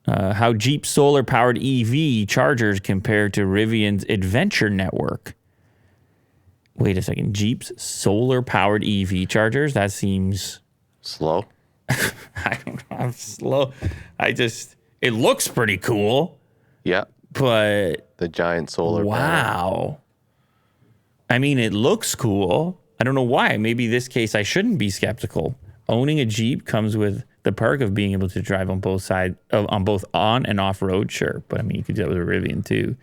How Jeep solar-powered EV chargers compare to Rivian's Adventure network. Wait a second. Jeep's solar-powered EV chargers? That seems... Slow? I don't know. I'm slow. It looks pretty cool. Yeah. But... The giant solar panel. Wow. I mean, it looks cool. I don't know why. Maybe this case I shouldn't be skeptical. Owning a Jeep comes with the perk of being able to drive on both sides, on both on and off road, sure. But I mean, you could do that with a Rivian too.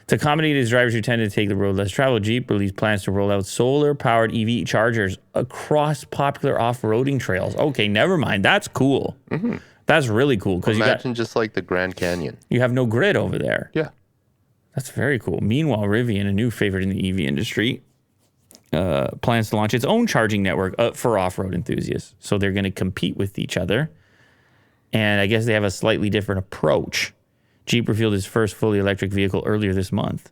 To accommodate its drivers who tend to take the road less traveled, Jeep released plans to roll out solar-powered EV chargers across popular off-roading trails. Okay, never mind. That's cool. Mm-hmm. That's really cool. Because imagine just like the Grand Canyon. You have no grid over there. Yeah. That's very cool. Meanwhile, Rivian, a new favorite in the EV industry, plans to launch its own charging network for off-road enthusiasts. So they're going to compete with each other. And I guess they have a slightly different approach. Jeep revealed its first fully electric vehicle earlier this month.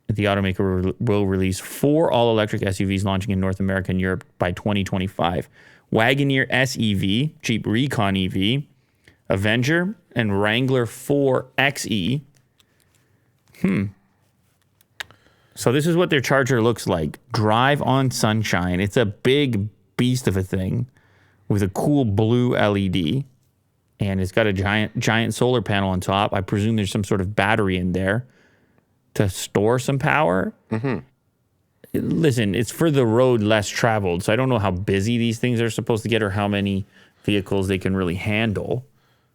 The automaker will release 4 all-electric SUVs launching in North America and Europe by 2025. Wagoneer SEV, Jeep Recon EV, Avenger, and Wrangler 4 XE. So this is what their charger looks like. Drive on sunshine. It's a big beast of a thing with a cool blue LED. And it's got a giant solar panel on top. I presume there's some sort of battery in there to store some power. Mm-hmm. Listen, it's for the road less traveled. So I don't know how busy these things are supposed to get or how many vehicles they can really handle.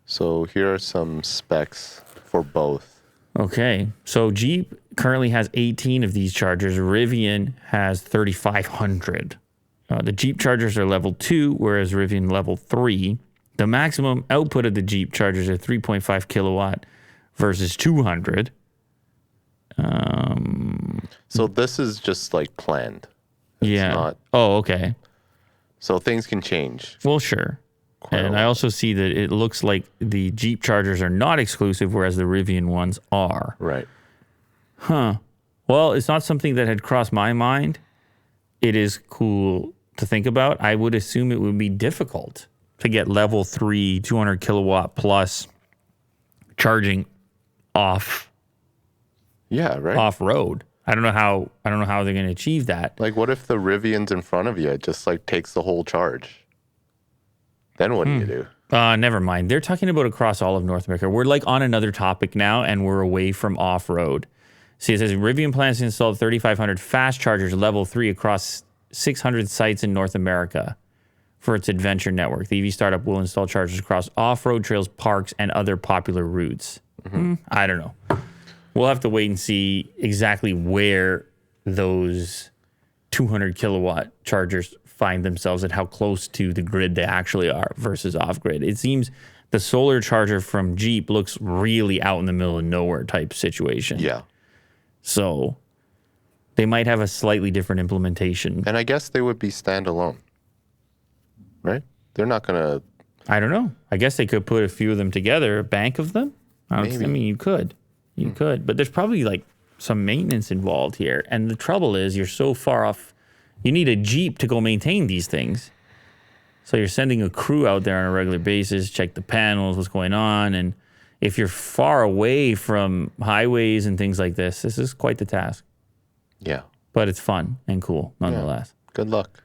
So here are some specs for both. Okay. So Jeep currently has 18 of these chargers. Rivian has 3,500. The Jeep chargers are level 2, whereas Rivian level 3. The maximum output of the Jeep chargers are 3.5 kilowatt versus 200. So this is just like planned. It's not, okay. so things can change. Well, sure. And I also see that it looks like the Jeep chargers are not exclusive, whereas the Rivian ones are. Right. Huh. Well, it's not something that had crossed my mind. It is cool to think about. I would assume it would be difficult to get level 3, 200 kilowatt plus charging off. Yeah, right. Off road. I don't know how they're going to achieve that. Like, what if the Rivian's in front of you? It just like takes the whole charge. Then what do you do? Never mind. They're talking about across all of North America. We're like on another topic now, and we're away from off road. See, it says Rivian plans to install 3,500 fast chargers level 3 across 600 sites in North America for its Adventure network. The EV startup will install chargers across off-road trails, parks, and other popular routes. Mm-hmm. I don't know. We'll have to wait and see exactly where those 200 kilowatt chargers find themselves and how close to the grid they actually are versus off-grid. It seems the solar charger from Jeep looks really out in the middle of nowhere type situation. Yeah. So they might have a slightly different implementation. And I guess they would be standalone, right? They're not going to... I don't know. I guess they could put a few of them together, a bank of them. Maybe. I mean, you could. You could. But there's probably like some maintenance involved here. And the trouble is you're so far off. You need a Jeep to go maintain these things. So you're sending a crew out there on a regular basis, check the panels, what's going on. And if you're far away from highways and things like this is quite the task. Yeah. But it's fun and cool nonetheless. Yeah. Good luck.